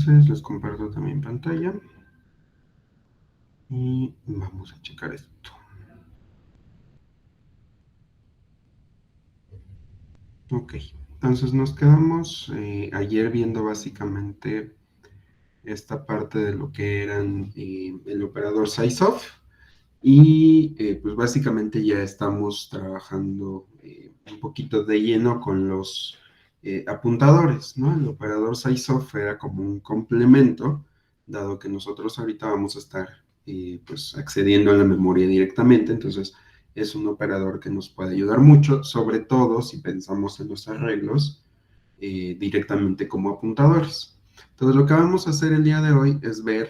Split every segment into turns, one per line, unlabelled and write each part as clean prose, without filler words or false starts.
Entonces les comparto también pantalla y vamos a checar esto. Ok, entonces nos quedamos ayer viendo básicamente esta parte de lo que eran el operador sizeof y pues básicamente ya estamos trabajando un poquito de lleno con los apuntadores, ¿no? El operador sizeof era como un complemento, dado que nosotros ahorita vamos a estar pues accediendo a la memoria directamente, entonces es un operador que nos puede ayudar mucho, sobre todo si pensamos en los arreglos directamente como apuntadores. Entonces lo que vamos a hacer el día de hoy es ver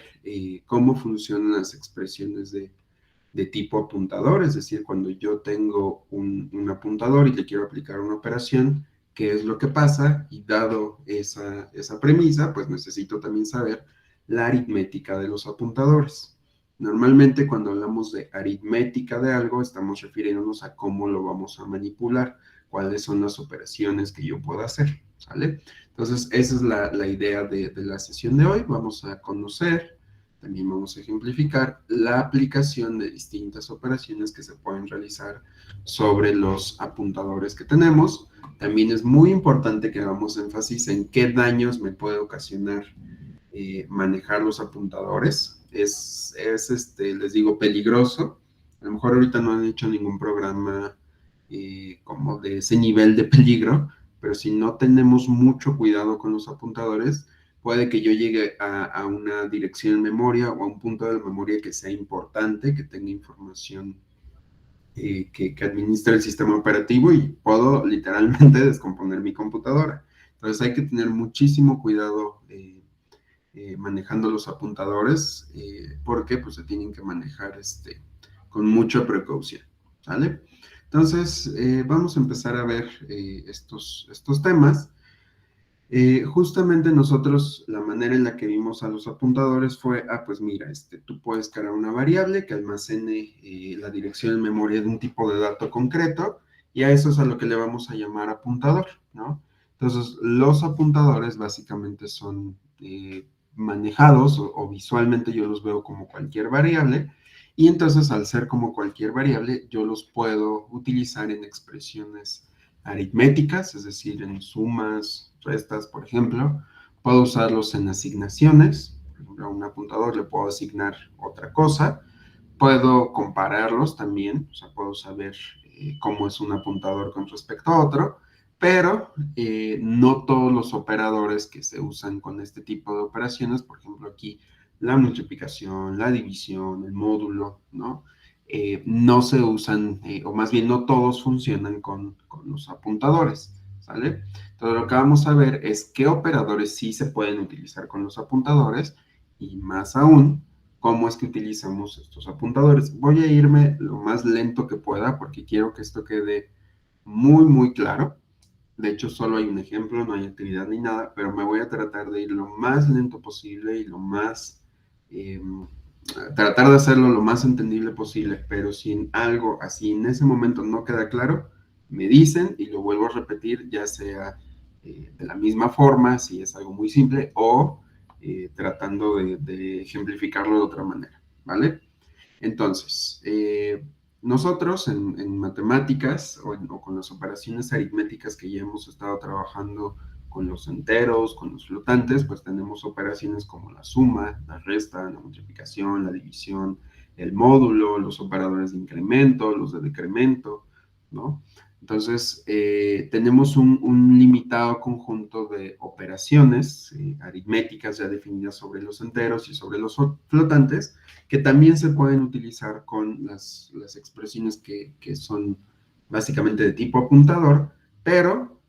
cómo funcionan las expresiones de tipo apuntador, es decir, cuando yo tengo un apuntador y le quiero aplicar una operación, qué es lo que pasa, y dado esa premisa, pues necesito también saber la aritmética de los apuntadores. Normalmente cuando hablamos de aritmética de algo, estamos refiriéndonos a cómo lo vamos a manipular, cuáles son las operaciones que yo puedo hacer, ¿sale? Entonces, esa es la idea de la sesión de hoy. Vamos a conocer, también vamos a ejemplificar la aplicación de distintas operaciones que se pueden realizar sobre los apuntadores que tenemos. También es muy importante que hagamos énfasis en qué daños me puede ocasionar manejar los apuntadores. Les digo, peligroso. A lo mejor ahorita no han hecho ningún programa como de ese nivel de peligro, pero si no tenemos mucho cuidado con los apuntadores, puede que yo llegue a una dirección en memoria o a un punto de la memoria que sea importante, que tenga información que administra el sistema operativo y puedo literalmente descomponer mi computadora. Entonces hay que tener muchísimo cuidado manejando los apuntadores porque pues se tienen que manejar con mucha precaución, ¿vale? Entonces vamos a empezar a ver estos temas. Justamente nosotros, la manera en la que vimos a los apuntadores fue, pues mira, tú puedes crear una variable que almacene la dirección en memoria de un tipo de dato concreto, y a eso es a lo que le vamos a llamar apuntador, ¿no? Entonces, los apuntadores básicamente son manejados o visualmente yo los veo como cualquier variable, y entonces al ser como cualquier variable, yo los puedo utilizar en expresiones aritméticas, es decir, en sumas, restas, por ejemplo. Puedo usarlos en asignaciones, por ejemplo, a un apuntador le puedo asignar otra cosa. Puedo compararlos también, o sea, puedo saber cómo es un apuntador con respecto a otro, pero no todos los operadores que se usan con este tipo de operaciones, por ejemplo, aquí la multiplicación, la división, el módulo, ¿no? No se usan, o más bien no todos funcionan con los apuntadores, ¿sale? Entonces lo que vamos a ver es qué operadores sí se pueden utilizar con los apuntadores y más aún, cómo es que utilizamos estos apuntadores. Voy a irme lo más lento que pueda porque quiero que esto quede muy, muy claro. De hecho, solo hay un ejemplo, no hay actividad ni nada, pero me voy a tratar de ir lo más lento posible y lo más... tratar de hacerlo lo más entendible posible, pero si en algo así en ese momento no queda claro, me dicen y lo vuelvo a repetir, ya sea de la misma forma, si es algo muy simple, o tratando de ejemplificarlo de otra manera, ¿vale? Entonces, nosotros en matemáticas o con las operaciones aritméticas que ya hemos estado trabajando con los enteros, con los flotantes, pues tenemos operaciones como la suma, la resta, la multiplicación, la división, el módulo, los operadores de incremento, los de decremento, ¿no? Entonces, tenemos un limitado conjunto de operaciones aritméticas ya definidas sobre los enteros y sobre los flotantes, que también se pueden utilizar con las expresiones que son básicamente de tipo apuntador, pero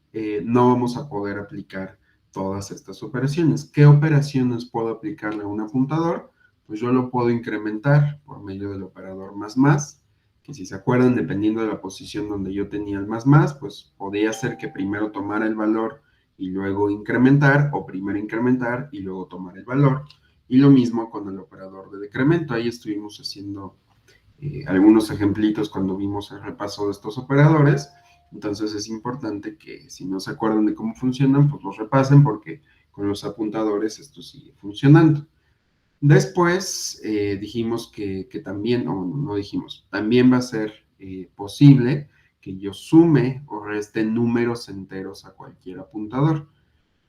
no vamos a poder aplicar todas estas operaciones. ¿Qué operaciones puedo aplicarle a un apuntador? Pues yo lo puedo incrementar por medio del operador más, que si se acuerdan, dependiendo de la posición donde yo tenía el más, pues podía ser que primero tomara el valor y luego incrementar, o primero incrementar y luego tomar el valor. Y lo mismo con el operador de decremento. Ahí estuvimos haciendo algunos ejemplitos cuando vimos el repaso de estos operadores. Entonces es importante que si no se acuerdan de cómo funcionan, pues los repasen porque con los apuntadores esto sigue funcionando. Después dijimos que también, o no dijimos, también va a ser posible que yo sume o reste números enteros a cualquier apuntador.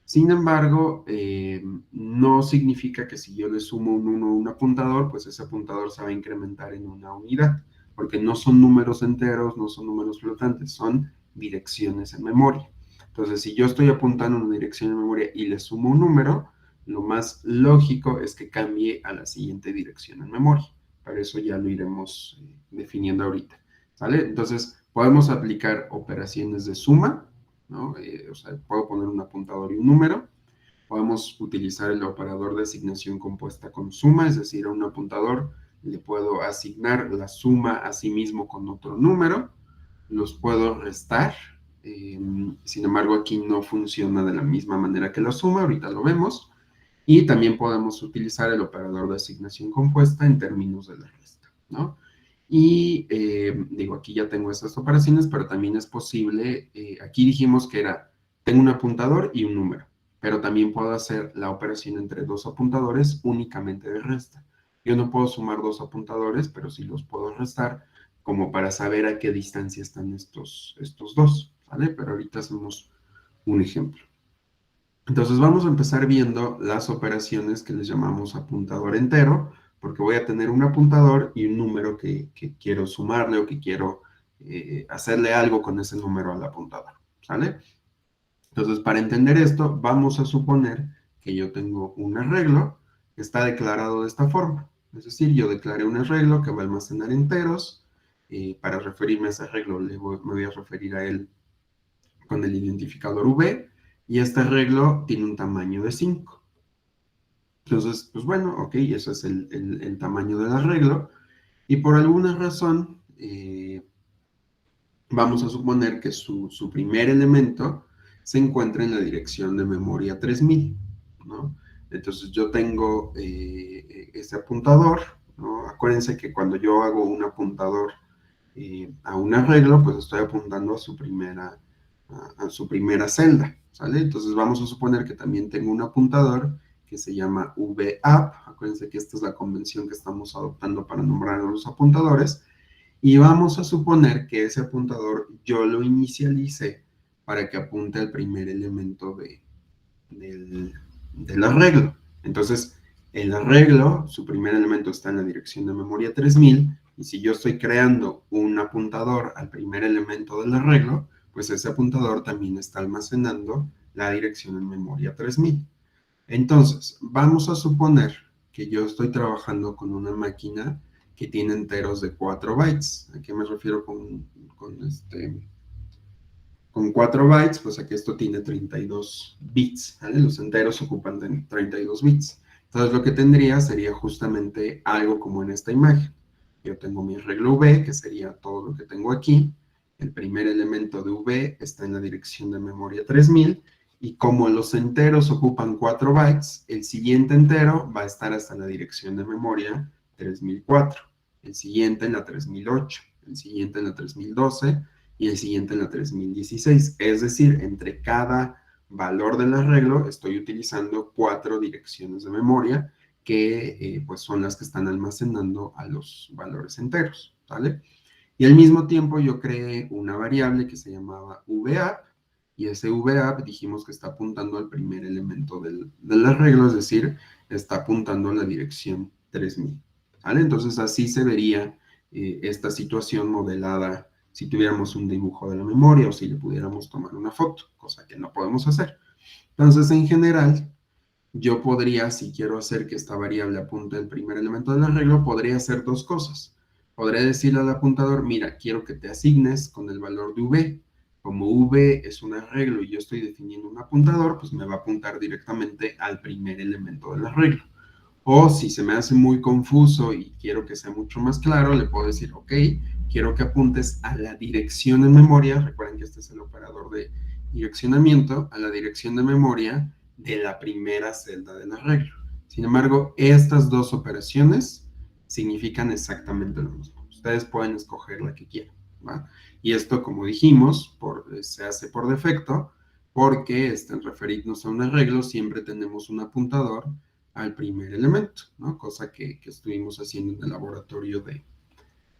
Sin embargo, no significa que si yo le sumo un 1 a un apuntador, pues ese apuntador se va a incrementar en una unidad, porque no son números enteros, no son números flotantes, son direcciones en memoria. Entonces, si yo estoy apuntando en una dirección en memoria y le sumo un número, lo más lógico es que cambie a la siguiente dirección en memoria. Para eso ya lo iremos definiendo ahorita, ¿sale? Entonces, podemos aplicar operaciones de suma, ¿no? O sea, puedo poner un apuntador y un número. Podemos utilizar el operador de asignación compuesta con suma, es decir, a un apuntador le puedo asignar la suma a sí mismo con otro número. Los puedo restar. Sin embargo, aquí no funciona de la misma manera que la suma, ahorita lo vemos. Y también podemos utilizar el operador de asignación compuesta en términos de la resta, ¿no? Y digo, aquí ya tengo estas operaciones, pero también es posible, aquí dijimos que tengo un apuntador y un número, pero también puedo hacer la operación entre dos apuntadores únicamente de resta. Yo no puedo sumar dos apuntadores, pero sí los puedo restar como para saber a qué distancia están estos dos, ¿vale? Pero ahorita hacemos un ejemplo. Entonces vamos a empezar viendo las operaciones que les llamamos apuntador entero, porque voy a tener un apuntador y un número que quiero sumarle o que quiero hacerle algo con ese número al apuntador, ¿sale? Entonces, para entender esto, vamos a suponer que yo tengo un arreglo que está declarado de esta forma. Es decir, yo declaré un arreglo que va a almacenar enteros. Para referirme a ese arreglo, me voy a referir a él con el identificador V, y este arreglo tiene un tamaño de 5. Entonces, pues bueno, ok, ese es el tamaño del arreglo, y por alguna razón vamos a suponer que su primer elemento se encuentra en la dirección de memoria 3000, ¿no? Entonces yo tengo este apuntador, ¿no? Acuérdense que cuando yo hago un apuntador a un arreglo, pues estoy apuntando a su primera celda, ¿sale? Entonces vamos a suponer que también tengo un apuntador que se llama VAP. Acuérdense que esta es la convención que estamos adoptando para nombrar a los apuntadores, y vamos a suponer que ese apuntador yo lo inicialice para que apunte al primer elemento del arreglo. Entonces, el arreglo, su primer elemento está en la dirección de memoria 3000, y si yo estoy creando un apuntador al primer elemento del arreglo, pues ese apuntador también está almacenando la dirección en memoria 3000. Entonces, vamos a suponer que yo estoy trabajando con una máquina que tiene enteros de 4 bytes. ¿A qué me refiero con 4 bytes? Pues aquí esto tiene 32 bits, ¿vale? Los enteros ocupan 32 bits. Entonces lo que tendría sería justamente algo como en esta imagen. Yo tengo mi arreglo V, que sería todo lo que tengo aquí. El primer elemento de V está en la dirección de memoria 3000, y como los enteros ocupan 4 bytes, el siguiente entero va a estar hasta la dirección de memoria 3004, el siguiente en la 3008, el siguiente en la 3012 y el siguiente en la 3016. Es decir, entre cada valor del arreglo estoy utilizando 4 direcciones de memoria que pues son las que están almacenando a los valores enteros, ¿vale? Y al mismo tiempo yo creé una variable que se llamaba VAP, y ese VAP dijimos que está apuntando al primer elemento del arreglo, es decir, está apuntando a la dirección 3000, ¿vale? Entonces así se vería esta situación modelada si tuviéramos un dibujo de la memoria o si le pudiéramos tomar una foto, cosa que no podemos hacer. Entonces, en general, yo podría, si quiero hacer que esta variable apunte al primer elemento del arreglo, podría hacer dos cosas. Podría decirle al apuntador, mira, quiero que te asignes con el valor de V. Como V es un arreglo y yo estoy definiendo un apuntador, pues me va a apuntar directamente al primer elemento del arreglo. O si se me hace muy confuso y quiero que sea mucho más claro, le puedo decir, ok, quiero que apuntes a la dirección en memoria. Recuerden que este es el operador de direccionamiento, a la dirección de memoria de la primera celda del arreglo. Sin embargo, estas dos operaciones significan exactamente lo mismo. Ustedes pueden escoger la que quieran, ¿va? Y esto, como dijimos, se hace por defecto, porque al referirnos a un arreglo siempre tenemos un apuntador al primer elemento, ¿no? Cosa que estuvimos haciendo en el laboratorio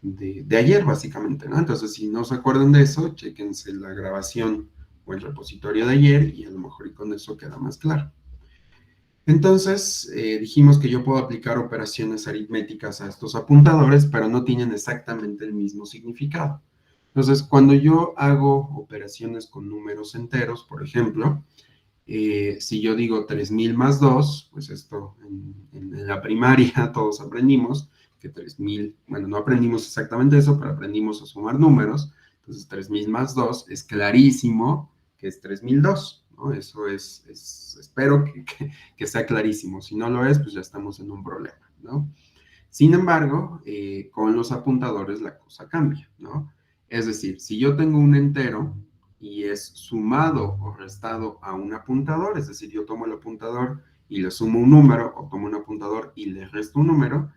de ayer, básicamente, ¿no? Entonces, si no se acuerdan de eso, chéquense la grabación o el repositorio de ayer y a lo mejor y con eso queda más claro. Entonces, dijimos que yo puedo aplicar operaciones aritméticas a estos apuntadores, pero no tienen exactamente el mismo significado. Entonces, cuando yo hago operaciones con números enteros, por ejemplo, si yo digo 3000 más 2, pues esto en la primaria todos aprendimos que 3000, bueno, no aprendimos exactamente eso, pero aprendimos a sumar números. Entonces 3000 más 2 es clarísimo que es 3002, ¿no? Eso espero que sea clarísimo. Si no lo es, pues ya estamos en un problema, ¿no? Sin embargo, con los apuntadores la cosa cambia, ¿no? Es decir, si yo tengo un entero y es sumado o restado a un apuntador, es decir, yo tomo el apuntador y le sumo un número, o tomo un apuntador y le resto un número,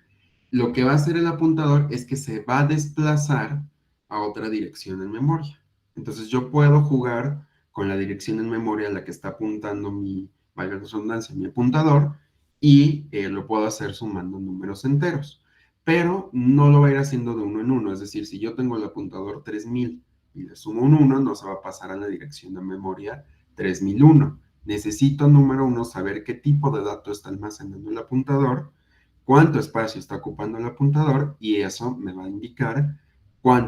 lo que va a hacer el apuntador es que se va a desplazar a otra dirección en memoria. Entonces yo puedo jugar con la dirección en memoria a la que está apuntando mi, valga la redundancia, mi apuntador, y lo puedo hacer sumando números enteros. Pero no lo va a ir haciendo de uno en uno, es decir, si yo tengo el apuntador 3000 y le sumo un 1, no se va a pasar a la dirección de memoria 3001. Necesito, número uno, saber qué tipo de dato está almacenando el apuntador, cuánto espacio está ocupando el apuntador, y eso me va a indicar por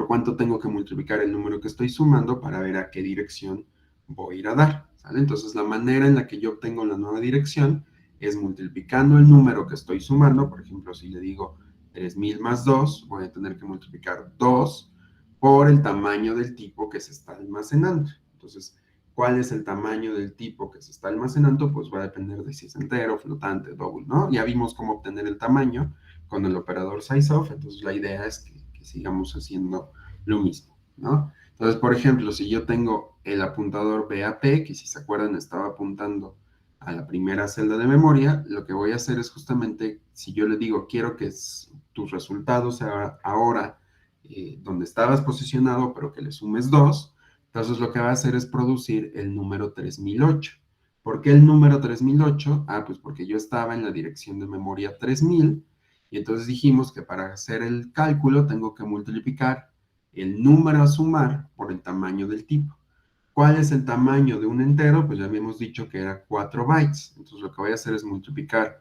cuánto tengo que multiplicar el número que estoy sumando para ver a qué dirección voy a ir a dar, ¿sale? Entonces, la manera en la que yo obtengo la nueva dirección es multiplicando el número que estoy sumando. Por ejemplo, si le digo 3000 más 2, voy a tener que multiplicar 2 por el tamaño del tipo que se está almacenando. Entonces, ¿cuál es el tamaño del tipo que se está almacenando? Pues va a depender de si es entero, flotante, double, ¿no? Ya vimos cómo obtener el tamaño con el operador sizeof, entonces la idea es que sigamos haciendo lo mismo, ¿no? Entonces, por ejemplo, si yo tengo el apuntador BAP, que si se acuerdan estaba apuntando a la primera celda de memoria, lo que voy a hacer es justamente, si yo le digo, quiero que tus resultados sea ahora donde estabas posicionado, pero que le sumes 2, entonces lo que va a hacer es producir el número 3008. ¿Por qué el número 3008? Ah, pues porque yo estaba en la dirección de memoria 3000, y entonces dijimos que para hacer el cálculo tengo que multiplicar el número a sumar por el tamaño del tipo. ¿Cuál es el tamaño de un entero? Pues ya habíamos dicho que era 4 bytes. Entonces lo que voy a hacer es multiplicar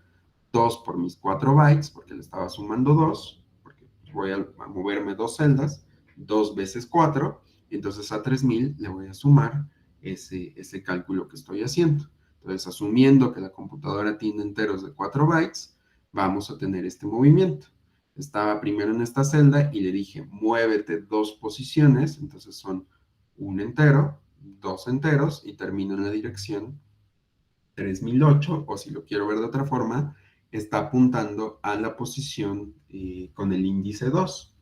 2 por mis 4 bytes, porque le estaba sumando 2, porque voy a moverme 2 celdas, 2 veces 4, entonces a 3000 le voy a sumar ese cálculo que estoy haciendo. Entonces, asumiendo que la computadora tiene enteros de 4 bytes, vamos a tener este movimiento. Estaba primero en esta celda y le dije, muévete 2 posiciones, entonces son un entero, 2 enteros, y termino en la dirección 3008, o si lo quiero ver de otra forma, está apuntando a la posición con el índice 2.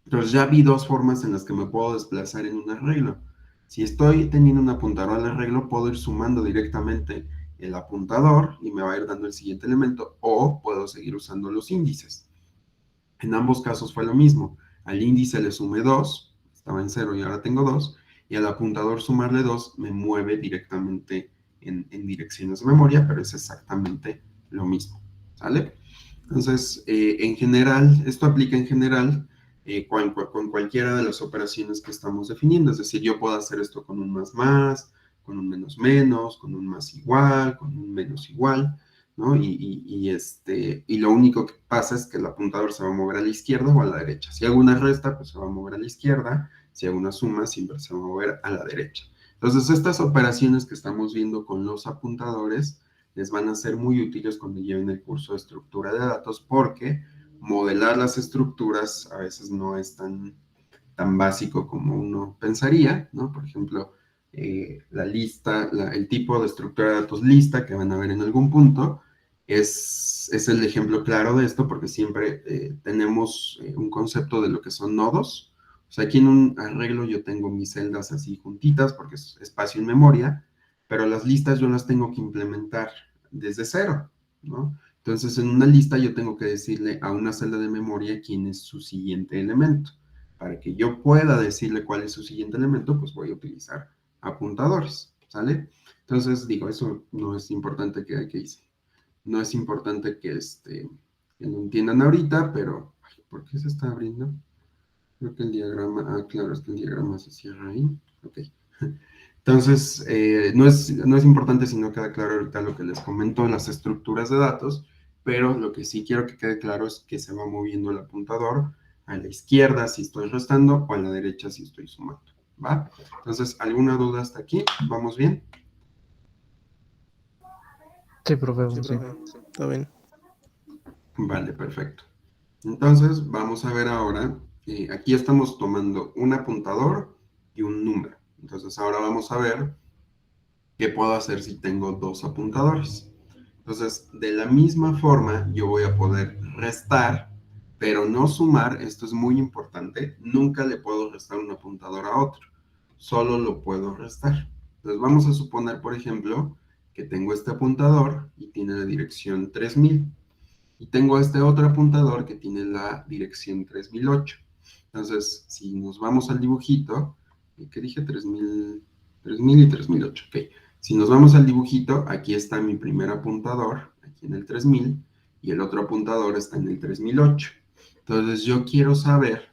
Entonces ya vi dos formas en las que me puedo desplazar en un arreglo. Si estoy teniendo un apuntador al arreglo, puedo ir sumando directamente el apuntador y me va a ir dando el siguiente elemento, o puedo seguir usando los índices. En ambos casos fue lo mismo. Al índice le sumé 2, estaba en 0 y ahora tengo 2, y al apuntador sumarle 2 me mueve directamente en direcciones de memoria, pero es exactamente lo mismo, ¿sale? Entonces, en general, esto aplica en general con cualquiera de las operaciones que estamos definiendo. Es decir, yo puedo hacer esto con un más, con un menos menos, con un más igual, con un menos igual, ¿no? Y lo único que pasa es que el apuntador se va a mover a la izquierda o a la derecha. Si hago una resta, pues se va a mover a la izquierda. Si hago una suma, siempre se va a mover a la derecha. Entonces, estas operaciones que estamos viendo con los apuntadores les van a ser muy útiles cuando lleven el curso de estructura de datos, porque modelar las estructuras a veces no es tan básico como uno pensaría, ¿no? Por ejemplo, la lista, el tipo de estructura de datos lista que van a ver en algún punto es el ejemplo claro de esto, porque siempre tenemos un concepto de lo que son nodos. O sea, aquí en un arreglo yo tengo mis celdas así juntitas porque es espacio en memoria, pero las listas yo las tengo que implementar desde cero, ¿no? Entonces, en una lista yo tengo que decirle a una celda de memoria quién es su siguiente elemento. Para que yo pueda decirle cuál es su siguiente elemento, pues voy a utilizar apuntadores, ¿sale? Entonces, digo, eso no es importante que hice. No es importante que lo entiendan ahorita, pero, ay, ¿por qué se está abriendo? Creo que el diagrama, claro, es que el diagrama se cierra ahí. Ok. Entonces, no es importante si no queda claro ahorita lo que les comento en las estructuras de datos, pero lo que sí quiero que quede claro es que se va moviendo el apuntador a la izquierda si estoy restando o a la derecha si estoy sumando, ¿va? Entonces, ¿alguna duda hasta aquí? ¿Vamos bien?
Sí, profe, sí.
Está bien.
Vale, perfecto. Entonces, vamos a ver ahora, aquí estamos tomando un apuntador y un número. Entonces, ahora vamos a ver qué puedo hacer si tengo dos apuntadores. Entonces, de la misma forma, yo voy a poder restar, pero no sumar. Esto es muy importante. Nunca le puedo restar un apuntador a otro. Solo lo puedo restar. Entonces, vamos a suponer, por ejemplo, que tengo este apuntador y tiene la dirección 3000. Y tengo este otro apuntador que tiene la dirección 3008. Entonces, si nos vamos al dibujito, ¿qué dije? 3000 y 3008. Ok. Si nos vamos al dibujito, aquí está mi primer apuntador, aquí en el 3000, y el otro apuntador está en el 3008. Entonces, yo quiero saber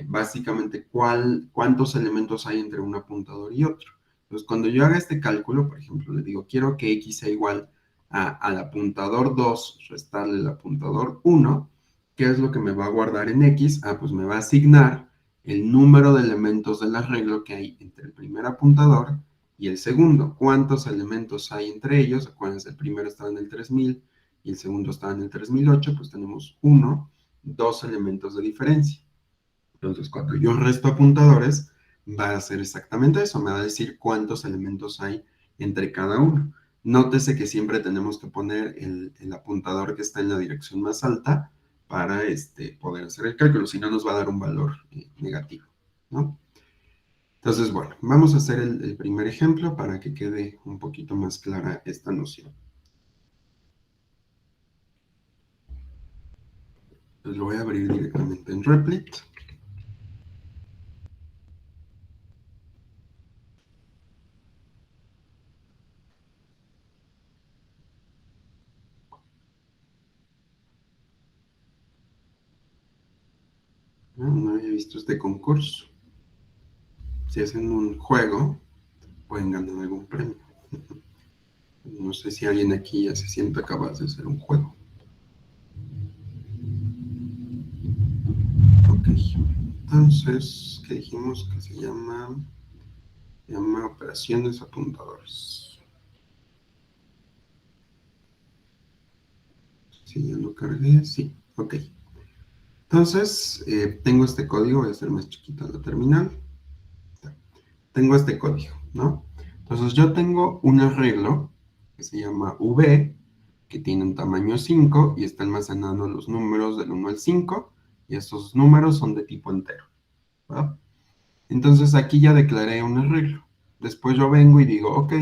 básicamente cuántos elementos hay entre un apuntador y otro. Entonces, cuando yo haga este cálculo, por ejemplo, le digo, quiero que x sea igual al apuntador 2 restarle el apuntador 1, ¿qué es lo que me va a guardar en x? Pues me va a asignar el número de elementos del arreglo que hay entre el primer apuntador y el segundo. ¿Cuántos elementos hay entre ellos? Acuérdense, el primero estaba en el 3000 y el segundo estaba en el 3008, pues tenemos 1, 2 elementos de diferencia. Entonces, cuando yo resto apuntadores, va a hacer exactamente eso, me va a decir cuántos elementos hay entre cada uno. Nótese que siempre tenemos que poner el apuntador que está en la dirección más alta para poder hacer el cálculo, si no nos va a dar un valor negativo, ¿no? Entonces, bueno, vamos a hacer el primer ejemplo para que quede un poquito más clara esta noción. Pues lo voy a abrir directamente en Replit. No había visto este concurso. Si hacen un juego, pueden ganar algún premio. No sé si alguien aquí ya se sienta capaz de hacer un juego. Ok. Entonces, ¿qué dijimos que se llama? Se llama operaciones apuntadores. Sí, ya lo cargué. Sí, ok. Entonces, tengo este código. Voy a hacer más chiquita la terminal. Tengo este código, ¿no? Entonces, yo tengo un arreglo que se llama V, que tiene un tamaño 5 y está almacenando los números del 1 al 5, y estos números son de tipo entero, ¿va? Entonces aquí ya declaré un arreglo. Después yo vengo y digo, ok,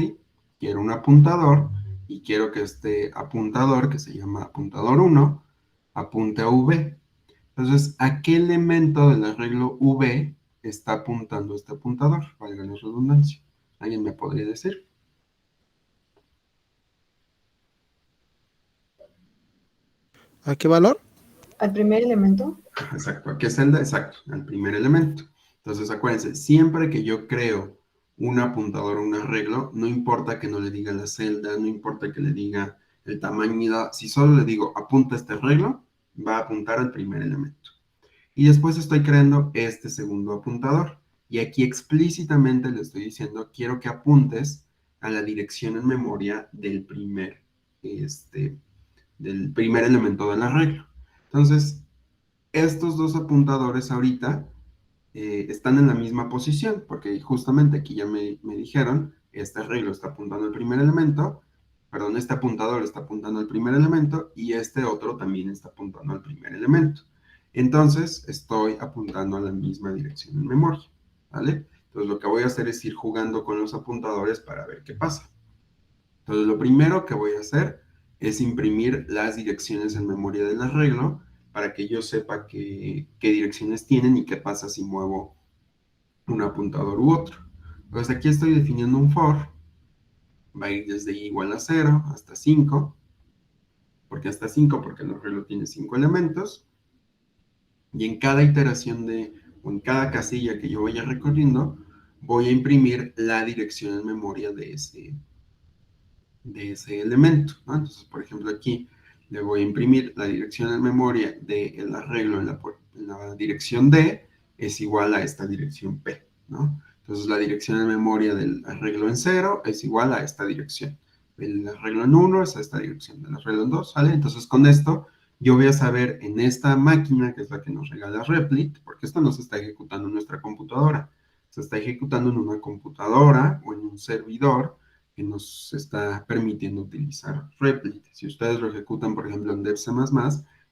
quiero un apuntador y quiero que este apuntador, que se llama apuntador 1, apunte a V. Entonces, ¿a qué elemento del arreglo V está apuntando este apuntador? Valga la redundancia. ¿Alguien me podría decir?
¿A qué valor?
Al primer elemento.
Exacto, ¿a qué celda? Exacto, al primer elemento. Entonces, acuérdense, siempre que yo creo un apuntador o un arreglo, no importa que no le diga la celda, no importa que le diga el tamaño, si solo le digo apunta este arreglo, va a apuntar al primer elemento. Y después estoy creando este segundo apuntador. Y aquí explícitamente le estoy diciendo, quiero que apuntes a la dirección en memoria del primer elemento del arreglo. Entonces, estos dos apuntadores ahorita están en la misma posición, porque justamente aquí ya me dijeron, este arreglo está apuntando al primer elemento, perdón, este apuntador está apuntando al primer elemento y este otro también está apuntando al primer elemento. Entonces, estoy apuntando a la misma dirección en memoria, ¿vale? Entonces, lo que voy a hacer es ir jugando con los apuntadores para ver qué pasa. Entonces, lo primero que voy a hacer es imprimir las direcciones en memoria del arreglo para que yo sepa qué direcciones tienen y qué pasa si muevo un apuntador u otro. Entonces aquí estoy definiendo un for, va a ir desde i igual a 0 hasta 5, porque hasta 5, porque el arreglo tiene 5 elementos, y en cada iteración o en cada casilla que yo vaya recorriendo, voy a imprimir la dirección en memoria de ese elemento, ¿no? Entonces, por ejemplo, aquí le voy a imprimir la dirección en memoria del arreglo en la dirección D es igual a esta dirección P, ¿no? Entonces, la dirección en memoria del arreglo en 0 es igual a esta dirección. El arreglo en 1 es a esta dirección, del arreglo en 2, ¿vale? Entonces, con esto, yo voy a saber en esta máquina, que es la que nos regala Replit, porque esto no se está ejecutando en nuestra computadora, se está ejecutando en una computadora o en un servidor que nos está permitiendo utilizar Replit. Si ustedes lo ejecutan, por ejemplo, en Dev C++,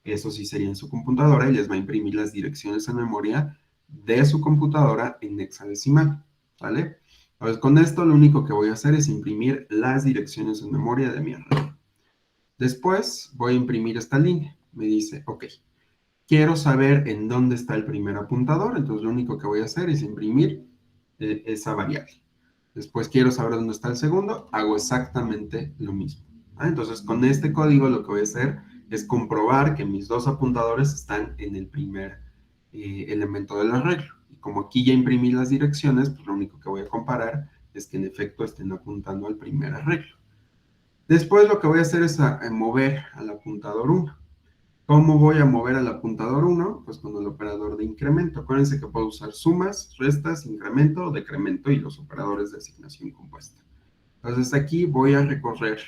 eso sí sería en su computadora y les va a imprimir las direcciones en memoria de su computadora en hexadecimal, ¿vale? Entonces, con esto lo único que voy a hacer es imprimir las direcciones en memoria de mi arreglo. Después voy a imprimir esta línea. Me dice, ok, quiero saber en dónde está el primer apuntador, entonces lo único que voy a hacer es imprimir esa variable. Después quiero saber dónde está el segundo, hago exactamente lo mismo. Entonces, con este código lo que voy a hacer es comprobar que mis dos apuntadores están en el primer elemento del arreglo. Y como aquí ya imprimí las direcciones, pues lo único que voy a comparar es que en efecto estén apuntando al primer arreglo. Después lo que voy a hacer es mover al apuntador 1. ¿Cómo voy a mover al apuntador 1? Pues con el operador de incremento. Acuérdense que puedo usar sumas, restas, incremento, decremento y los operadores de asignación compuesta. Entonces aquí voy a recorrer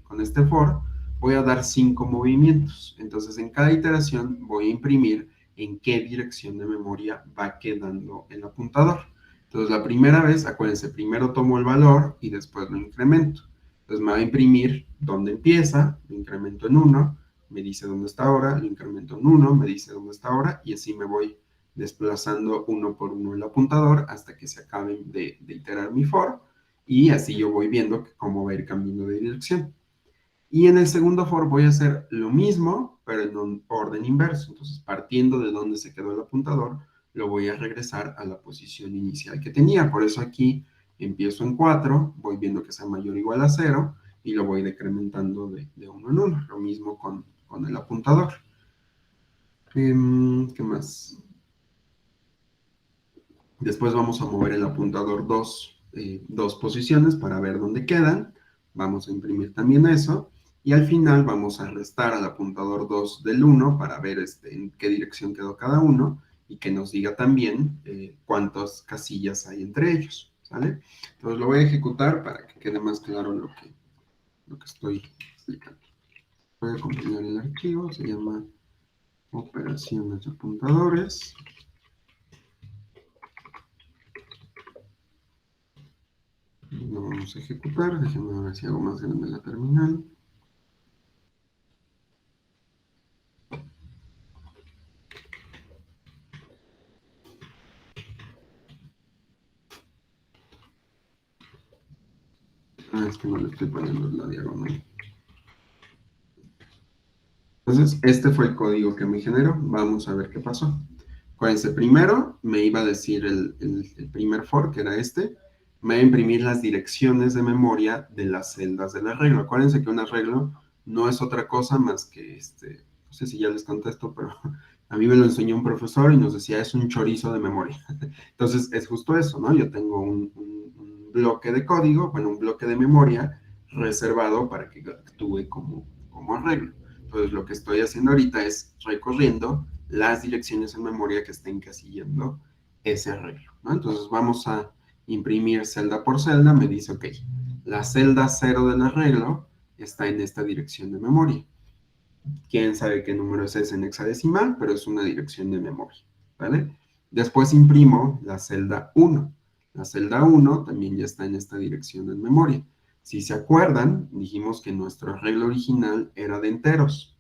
con este for, voy a dar 5 movimientos. Entonces en cada iteración voy a imprimir en qué dirección de memoria va quedando el apuntador. Entonces la primera vez, acuérdense, primero tomo el valor y después lo incremento. Entonces me va a imprimir dónde empieza, lo incremento en 1, me dice dónde está ahora, lo incremento en 1, me dice dónde está ahora, y así me voy desplazando uno por uno el apuntador hasta que se acabe de iterar mi for, y así yo voy viendo cómo va a ir cambiando de dirección. Y en el segundo for voy a hacer lo mismo, pero en un orden inverso. Entonces, partiendo de donde se quedó el apuntador, lo voy a regresar a la posición inicial que tenía. Por eso aquí empiezo en 4, voy viendo que sea mayor o igual a 0, y lo voy decrementando de 1 en 1. Lo mismo con el apuntador. ¿Qué más? Después vamos a mover el apuntador dos posiciones para ver dónde quedan. Vamos a imprimir también eso. Y al final vamos a restar al apuntador 2 del 1 para ver en qué dirección quedó cada uno y que nos diga también cuántas casillas hay entre ellos, ¿sale? Entonces lo voy a ejecutar para que quede más claro lo que estoy explicando. Voy a compilar el archivo, se llama operaciones de apuntadores. Lo vamos a ejecutar. Déjenme ver si hago más grande la terminal. Es que no le estoy poniendo la diagonal. Entonces, este fue el código que me generó. Vamos a ver qué pasó. Acuérdense, primero me iba a decir el primer for, que era este. Me va a imprimir las direcciones de memoria de las celdas del arreglo. Acuérdense que un arreglo no es otra cosa más que no sé si ya les contesto, pero a mí me lo enseñó un profesor y nos decía, es un chorizo de memoria. Entonces, es justo eso, ¿no? Yo tengo un bloque de código, bueno, un bloque de memoria reservado para que actúe como arreglo. Entonces, lo que estoy haciendo ahorita es recorriendo las direcciones en memoria que estén encasillando ese arreglo, ¿no? Entonces, vamos a imprimir celda por celda. Me dice, ok, la celda 0 del arreglo está en esta dirección de memoria. Quién sabe qué número es ese en hexadecimal, pero es una dirección de memoria, ¿vale? Después imprimo la celda 1. La celda 1 también ya está en esta dirección en memoria. Si se acuerdan, dijimos que nuestro arreglo original era de enteros.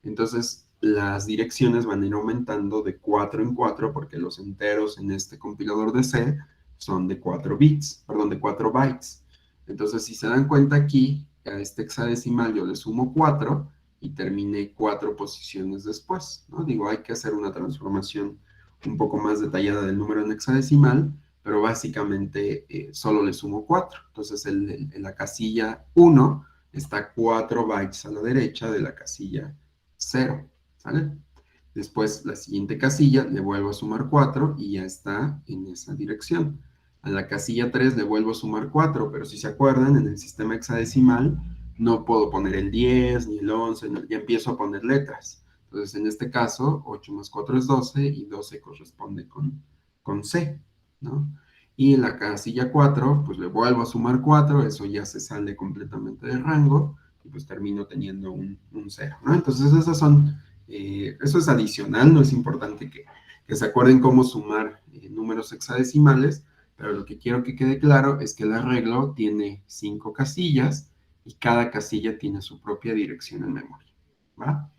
Entonces, las direcciones van a ir aumentando de 4 en 4 porque los enteros en este compilador de C son de 4 bits, perdón, de 4 bytes. Entonces, si se dan cuenta aquí, a este hexadecimal yo le sumo 4 y terminé 4 posiciones después, ¿no? Digo, hay que hacer una transformación un poco más detallada del número en hexadecimal, pero básicamente solo le sumo 4. Entonces, en la casilla 1 está 4 bytes a la derecha de la casilla 0, ¿sale? Después, la siguiente casilla, le vuelvo a sumar 4 y ya está en esa dirección. A la casilla 3 le vuelvo a sumar 4, pero si se acuerdan, en el sistema hexadecimal no puedo poner el 10 ni el 11, ya empiezo a poner letras. Entonces, en este caso, 8 más 4 es 12 y 12 corresponde con C, ¿no? Y en la casilla 4, pues le vuelvo a sumar 4, eso ya se sale completamente de rango y pues termino teniendo un 0, ¿no? Entonces, esas son... eso es adicional, no es importante que se acuerden cómo sumar números hexadecimales, pero lo que quiero que quede claro es que el arreglo tiene 5 casillas y cada casilla tiene su propia dirección en memoria, ¿va?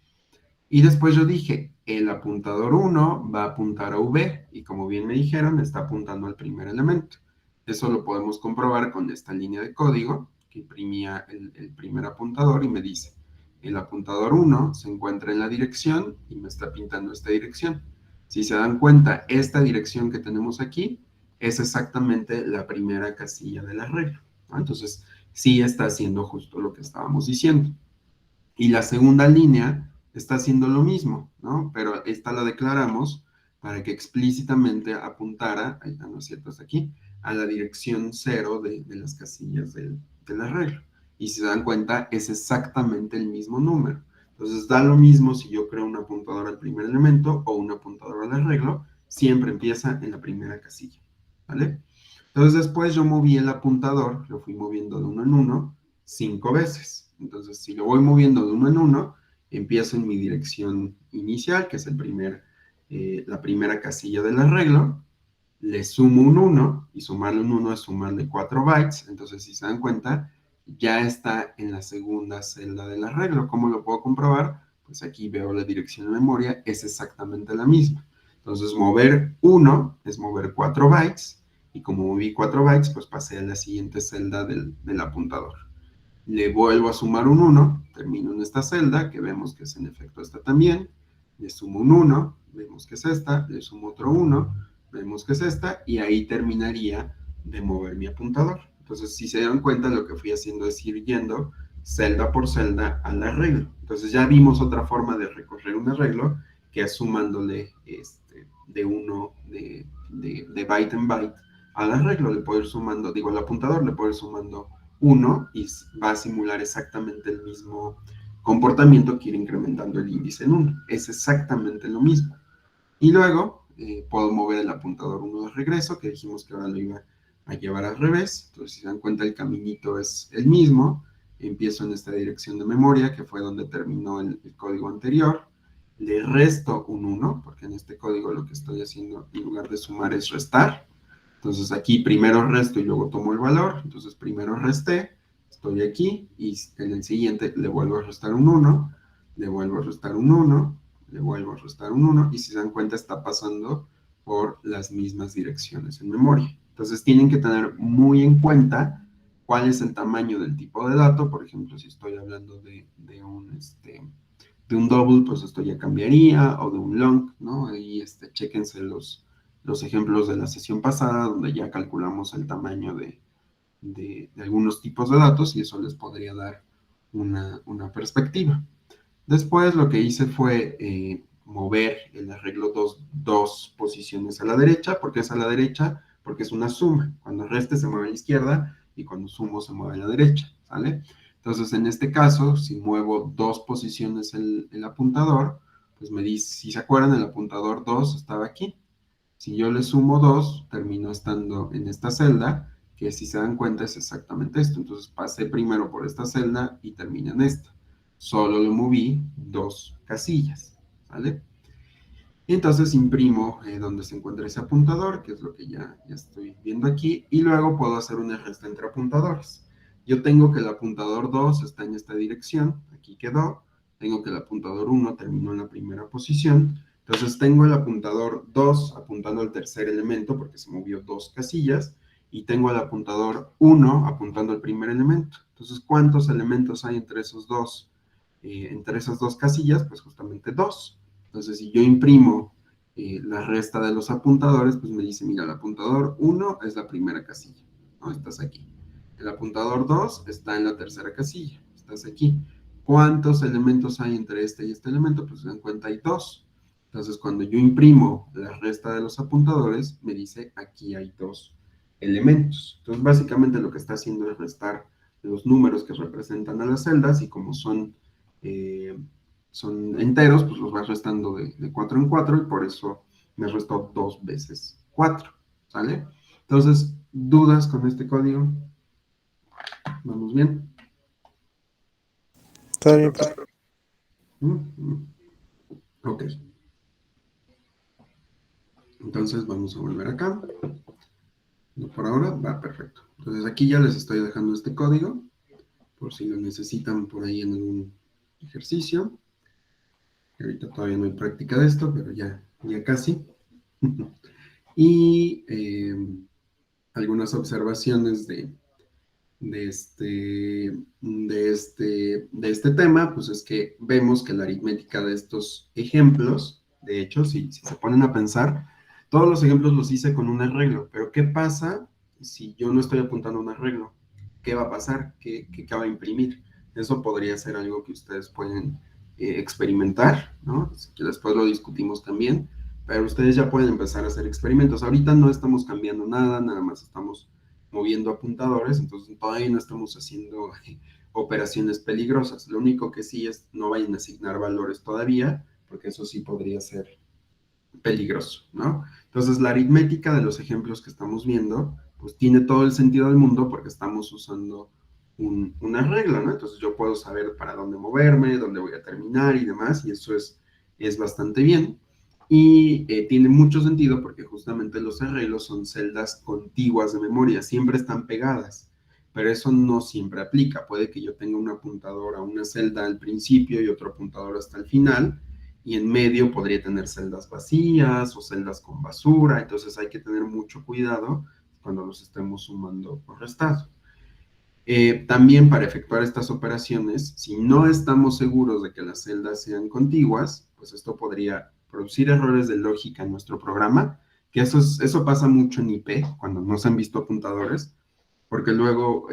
Y después yo dije, el apuntador 1 va a apuntar a V, y como bien me dijeron, está apuntando al primer elemento. Eso lo podemos comprobar con esta línea de código que imprimía el primer apuntador y me dice, el apuntador 1 se encuentra en la dirección y me está pintando esta dirección. Si se dan cuenta, esta dirección que tenemos aquí es exactamente la primera casilla del arreglo, ¿no? Entonces, sí está haciendo justo lo que estábamos diciendo. Y la segunda línea está haciendo lo mismo, ¿no? Pero esta la declaramos para que explícitamente apuntara, ahí no es cierto, está aquí, a la dirección 0 de las casillas del arreglo. Y si se dan cuenta, es exactamente el mismo número. Entonces, da lo mismo si yo creo un apuntador al primer elemento o un apuntador al arreglo, siempre empieza en la primera casilla, ¿vale? Entonces, después yo moví el apuntador, lo fui moviendo de uno en uno 5 veces. Entonces, si lo voy moviendo de uno en uno, empiezo en mi dirección inicial, que es la primera casilla del arreglo, le sumo un 1, y sumarle un 1 es sumarle 4 bytes, entonces si se dan cuenta, ya está en la segunda celda del arreglo. ¿Cómo lo puedo comprobar? Pues aquí veo la dirección de memoria, es exactamente la misma. Entonces, mover 1 es mover 4 bytes, y como moví 4 bytes, pues pasé a la siguiente celda del apuntador. Le vuelvo a sumar un 1, termino en esta celda, que vemos que es en efecto esta también, le sumo un 1, vemos que es esta, le sumo otro 1, vemos que es esta, y ahí terminaría de mover mi apuntador. Entonces, si se dan cuenta, lo que fui haciendo es ir yendo celda por celda al arreglo. Entonces, ya vimos otra forma de recorrer un arreglo, que es sumándole de byte en byte al arreglo. Le puedo ir sumando, digo, al apuntador le puedo ir sumando 1 y va a simular exactamente el mismo comportamiento que ir incrementando el índice en 1. Es exactamente lo mismo. Y luego puedo mover el apuntador 1 de regreso, que dijimos que ahora lo iba a llevar al revés. Entonces, si se dan cuenta, el caminito es el mismo. Empiezo en esta dirección de memoria, que fue donde terminó el código anterior. Le resto un 1, porque en este código lo que estoy haciendo en lugar de sumar es restar. Entonces aquí primero resto y luego tomo el valor. Entonces primero resté, estoy aquí, y en el siguiente le vuelvo a restar un 1, le vuelvo a restar un 1, le vuelvo a restar un 1, y si se dan cuenta está pasando por las mismas direcciones en memoria. Entonces tienen que tener muy en cuenta cuál es el tamaño del tipo de dato. Por ejemplo, si estoy hablando de un double, pues esto ya cambiaría, o de un long, ¿no? Ahí chéquense los ejemplos de la sesión pasada, donde ya calculamos el tamaño de algunos tipos de datos, y eso les podría dar una perspectiva. Después lo que hice fue mover el arreglo dos posiciones a la derecha. ¿Por qué es a la derecha? Porque es una suma. Cuando reste se mueve a la izquierda, y cuando sumo se mueve a la derecha, ¿vale? Entonces, en este caso, si muevo 2 posiciones el apuntador, pues me dice, si se acuerdan, el apuntador 2 estaba aquí. Si yo le sumo 2, termino estando en esta celda, que si se dan cuenta es exactamente esto. Entonces pasé primero por esta celda y terminé en esta. Solo le moví 2 casillas, ¿vale? Y entonces imprimo donde se encuentra ese apuntador, que es lo que ya estoy viendo aquí, y luego puedo hacer una resta entre apuntadores. Yo tengo que el apuntador 2 está en esta dirección, aquí quedó. Tengo que el apuntador 1 terminó en la primera posición. Entonces tengo el apuntador 2 apuntando al tercer elemento, porque se movió 2 casillas, y tengo el apuntador 1 apuntando al primer elemento. Entonces, ¿cuántos elementos hay entre esas dos casillas? Pues justamente 2. Entonces, si yo imprimo la resta de los apuntadores, pues me dice, mira, el apuntador 1 es la primera casilla, ¿no? Estás aquí. El apuntador 2 está en la tercera casilla, estás aquí. ¿Cuántos elementos hay entre este y este elemento? Pues en cuenta hay 2. Entonces, cuando yo imprimo la resta de los apuntadores, me dice, aquí hay 2 elementos. Entonces, básicamente lo que está haciendo es restar los números que representan a las celdas, y como son enteros, pues los vas restando de 4 en 4, y por eso me restó 2 veces 4, ¿sale? Entonces, ¿dudas con este código? ¿Vamos bien?
Está bien, profe.
Ok. Entonces, vamos a volver acá. No, por ahora va perfecto. Entonces, aquí ya les estoy dejando este código, por si lo necesitan por ahí en algún ejercicio. Ahorita todavía no hay práctica de esto, pero ya casi. Y algunas observaciones de este tema, pues es que vemos que la aritmética de estos ejemplos, de hecho, si se ponen a pensar, todos los ejemplos los hice con un arreglo, pero ¿qué pasa si yo no estoy apuntando un arreglo? ¿Qué va a pasar? ¿Qué va a imprimir? Eso podría ser algo que ustedes pueden experimentar, ¿no? Que después lo discutimos también, pero ustedes ya pueden empezar a hacer experimentos. Ahorita no estamos cambiando nada, nada más estamos moviendo apuntadores, entonces todavía no estamos haciendo operaciones peligrosas. Lo único que sí es no vayan a asignar valores todavía, porque eso sí podría ser peligroso, ¿no? Entonces la aritmética de los ejemplos que estamos viendo, pues tiene todo el sentido del mundo porque estamos usando una regla, ¿no? Entonces yo puedo saber para dónde moverme, dónde voy a terminar y demás, y eso es bastante bien. Y tiene mucho sentido porque justamente los arreglos son celdas contiguas de memoria, siempre están pegadas, pero eso no siempre aplica. Puede que yo tenga un apuntador a una celda al principio y otro apuntador hasta el final, y en medio podría tener celdas vacías o celdas con basura, entonces hay que tener mucho cuidado cuando los estemos sumando o restando. También para efectuar estas operaciones, si no estamos seguros de que las celdas sean contiguas, pues esto podría producir errores de lógica en nuestro programa, que eso pasa mucho en IP, cuando no se han visto apuntadores, porque luego,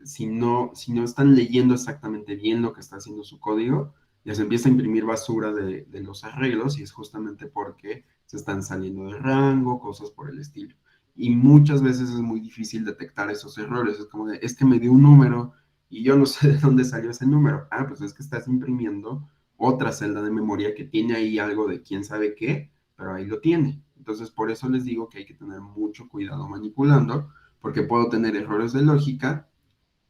si no están leyendo exactamente bien lo que está haciendo su código, les empieza a imprimir basura de los arreglos, y es justamente porque se están saliendo de rango, cosas por el estilo. Y muchas veces es muy difícil detectar esos errores. Es como es que me dio un número y yo no sé de dónde salió ese número. Ah, pues es que estás imprimiendo otra celda de memoria que tiene ahí algo de quién sabe qué, pero ahí lo tiene. Entonces, por eso les digo que hay que tener mucho cuidado manipulando, porque puedo tener errores de lógica,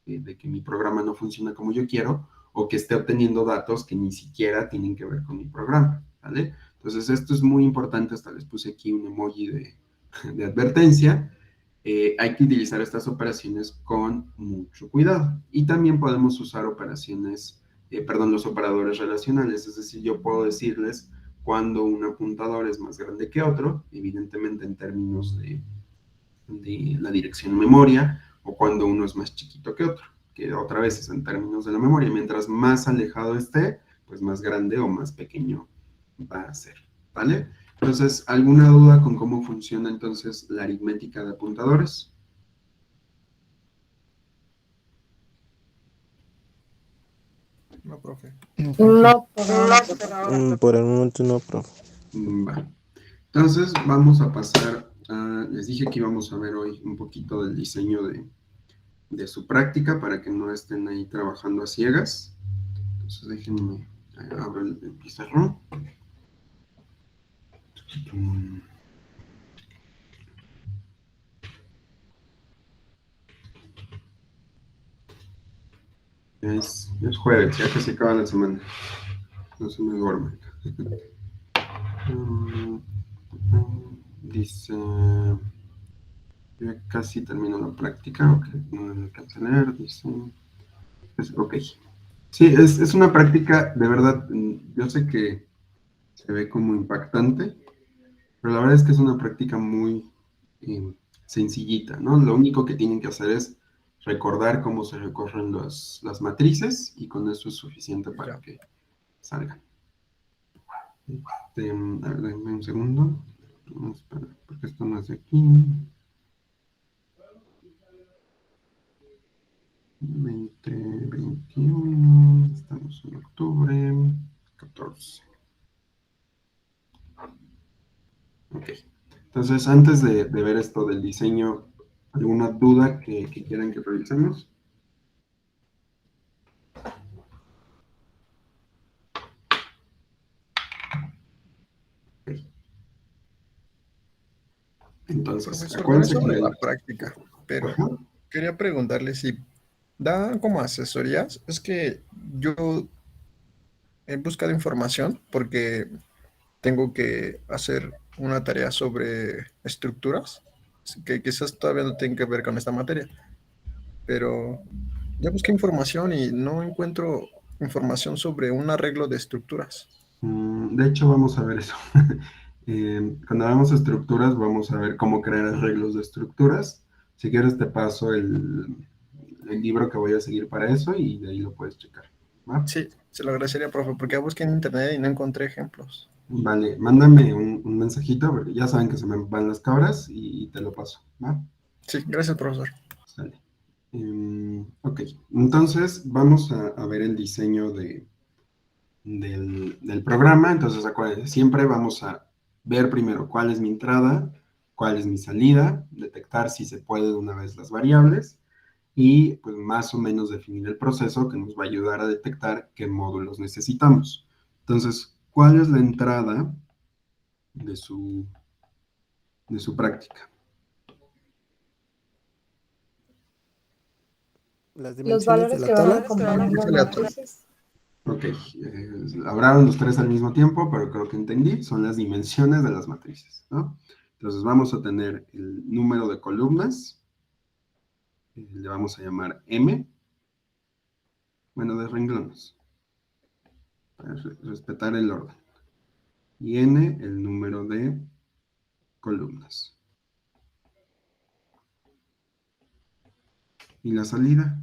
de que mi programa no funciona como yo quiero, o que esté obteniendo datos que ni siquiera tienen que ver con mi programa, ¿vale? Entonces, esto es muy importante. Hasta les puse aquí un emoji de advertencia. Hay que utilizar estas operaciones con mucho cuidado. Y también podemos usar los operadores relacionales. Es decir, yo puedo decirles cuando un apuntador es más grande que otro, evidentemente en términos de la dirección memoria, o cuando uno es más chiquito que otro, que otra vez es en términos de la memoria. Mientras más alejado esté, pues más grande o más pequeño va a ser, ¿vale? Entonces, ¿alguna duda con cómo funciona entonces la aritmética de apuntadores?
No, profe.
No, profe.
No, por ahora.
Por el momento no, profe.
Va. Entonces, vamos a pasar a... Les dije que íbamos a ver hoy un poquito del diseño de su práctica para que no estén ahí trabajando a ciegas. Entonces, déjenme... Abro el pizarrón. Es jueves, ya casi acaba la semana. No se me duerme. Dice... Ya casi termino la práctica. Ok, no debe alcanzar a leer. Dice... Ok. Sí, es una práctica, de verdad, yo sé que se ve como impactante, pero la verdad es que es una práctica muy sencillita, ¿no? Lo único que tienen que hacer es recordar cómo se recorren las matrices, y con eso es suficiente para que salgan. A ver, denme un segundo. Espera, porque esto no es de aquí. 2021, estamos en octubre 14. Ok. Entonces, antes de ver esto del diseño, ¿alguna duda que quieran que revisemos? Ok. Entonces,
Profesor, debe
acuérdense
ser
que
una práctica, pero
ajá.
quería preguntarle si da como asesorías. Es que yo he buscado información porque tengo que hacer una tarea sobre estructuras, así que quizás todavía no tiene que ver con esta materia, pero ya busqué información y no encuentro información sobre un arreglo de estructuras.
De hecho, vamos a ver eso. Cuando hablamos de estructuras, vamos a ver cómo crear arreglos de estructuras. Si quieres, te paso el libro que voy a seguir para eso y de ahí lo puedes checar. ¿Va?
Sí, se lo agradecería, profe, porque ya busqué en internet y no encontré ejemplos.
Vale, mándame un mensajito, porque ya saben que se me van las cabras y te lo paso. ¿Va?
Sí, gracias, profesor.
Sale. Ok, entonces vamos a ver el diseño del programa. Entonces, acuérdense, siempre vamos a ver primero cuál es mi entrada, cuál es mi salida, detectar si se puede de una vez las variables y pues más o menos definir el proceso que nos va a ayudar a detectar qué módulos necesitamos. Entonces, ¿cuál es la entrada de su práctica?
Las
Los
dimensiones de
valores
la
que van
tabla
a componer
es
las
aleatorio.
matrices.
Ok, hablaron los tres al mismo tiempo, pero creo que entendí, son las dimensiones de las matrices, ¿no? Entonces vamos a tener el número de columnas, le vamos a llamar M, bueno, de renglones, para respetar el orden, y N, el número de columnas. ¿Y la salida?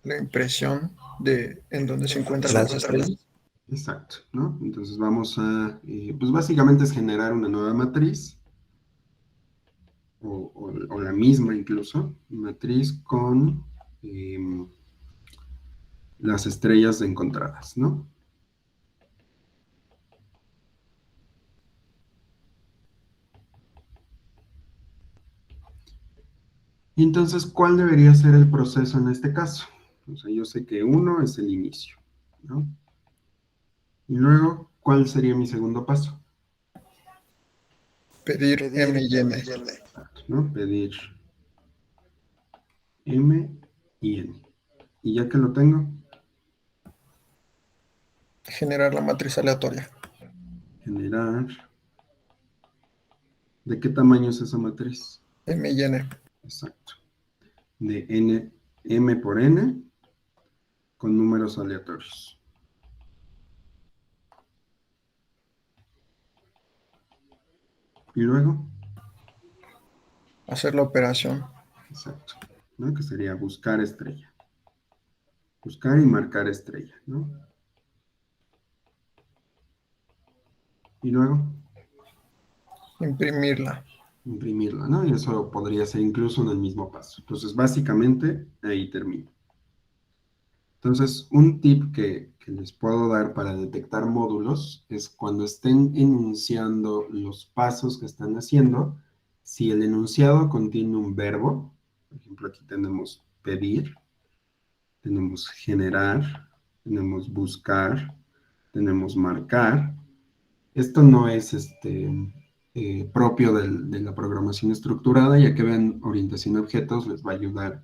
La impresión de en dónde se encuentran las estrellas.
Exacto, ¿no? Entonces vamos a, pues básicamente es generar una nueva matriz, o la misma incluso, matriz con las estrellas encontradas, ¿no? Y entonces, ¿cuál debería ser el proceso en este caso? O sea, yo sé que 1 es el inicio, ¿no? Y luego, ¿cuál sería mi segundo paso?
Pedir M y N.
¿No? Pedir M y N. Y ya que lo tengo,
Generar la matriz aleatoria.
generar. ¿De qué tamaño es esa matriz?
M y N.
Exacto. De N, M por N, con números aleatorios. Y luego,
Hacer la operación.
exacto, ¿no? Que sería buscar estrella. Buscar y marcar estrella, ¿no? Y luego,
Imprimirla.
imprimirla, ¿no? Y eso podría ser incluso en el mismo paso. Entonces, básicamente, ahí termina. Entonces, un tip que les puedo dar para detectar módulos es cuando estén enunciando los pasos que están haciendo, si el enunciado contiene un verbo, por ejemplo, aquí tenemos pedir, tenemos generar, tenemos buscar, tenemos marcar. Esto no es propio de la programación estructurada, ya que ven orientación a objetos, les va a ayudar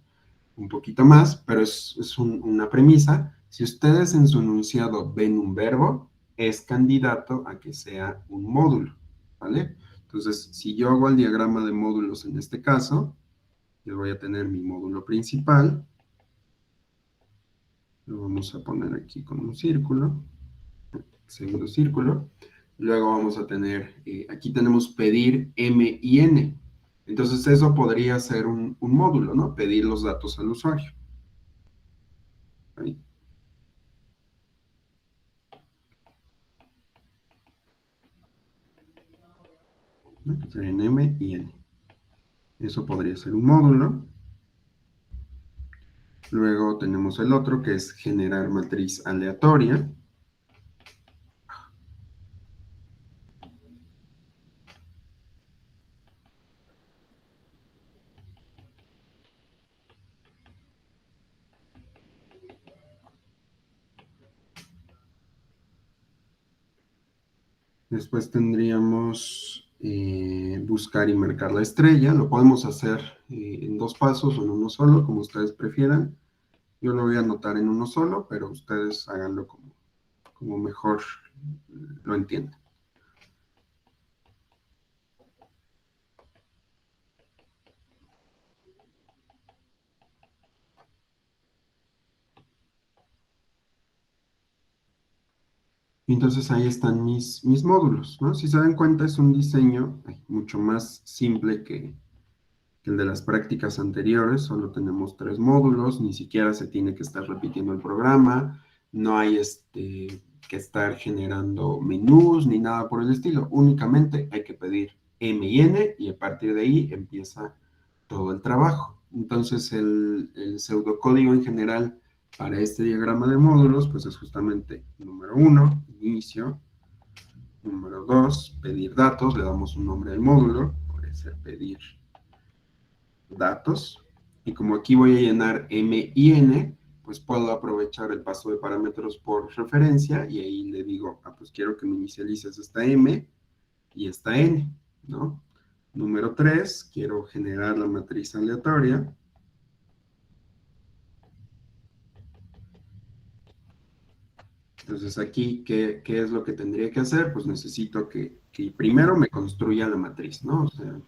un poquito más, pero es una premisa. Si ustedes en su enunciado ven un verbo, es candidato a que sea un módulo, ¿vale? Entonces, si yo hago el diagrama de módulos en este caso, yo voy a tener mi módulo principal, lo vamos a poner aquí con un círculo, segundo círculo. Luego vamos a tener, aquí tenemos pedir M y N. Entonces eso podría ser un módulo, ¿no? Pedir los datos al usuario. Ahí. ¿no? Que serían M y N. Eso podría ser un módulo. Luego tenemos el otro, que es generar matriz aleatoria. Después tendríamos buscar y marcar la estrella. Lo podemos hacer en 2 pasos o en uno solo, como ustedes prefieran. Yo lo voy a anotar en uno solo, pero ustedes háganlo como mejor lo entiendan. Entonces ahí están mis módulos, ¿no? Si se dan cuenta, es un diseño mucho más simple que el de las prácticas anteriores. Solo tenemos 3 módulos, ni siquiera se tiene que estar repitiendo el programa, no hay que estar generando menús ni nada por el estilo. Únicamente hay que pedir M y N y a partir de ahí empieza todo el trabajo. Entonces el pseudocódigo en general para este diagrama de módulos, pues es justamente número 1, inicio, número 2, pedir datos, le damos un nombre al módulo, puede ser pedir datos, y como aquí voy a llenar M y N, pues puedo aprovechar el paso de parámetros por referencia, y ahí le digo, pues quiero que me inicialices esta M y esta N, ¿no? Número 3, quiero generar la matriz aleatoria. Entonces aquí, ¿qué es lo que tendría que hacer? Pues necesito que primero me construya la matriz, ¿no? O sea,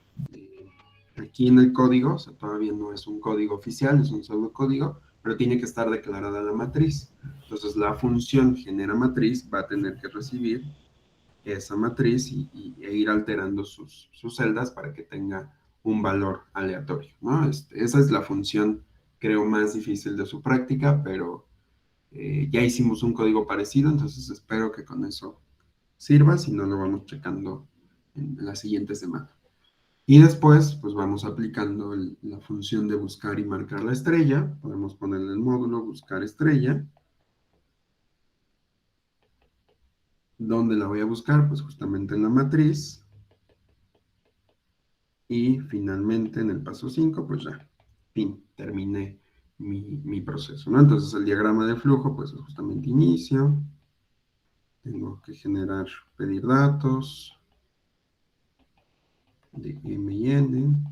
aquí en el código, o sea, todavía no es un código oficial, es un pseudocódigo, pero tiene que estar declarada la matriz. Entonces la función genera matriz va a tener que recibir esa matriz e ir alterando sus celdas para que tenga un valor aleatorio, ¿no? Esa es la función, creo, más difícil de su práctica, pero ya hicimos un código parecido, entonces espero que con eso sirva, si no lo vamos checando en la siguiente semana. Y después, pues vamos aplicando la función de buscar y marcar la estrella. Podemos ponerle el módulo buscar estrella. ¿Dónde la voy a buscar? Pues justamente en la matriz. Y finalmente en el paso 5, pues ya, fin, terminé mi proceso, ¿no? Entonces el diagrama de flujo, pues es justamente inicio. Tengo que generar, pedir datos de M y N.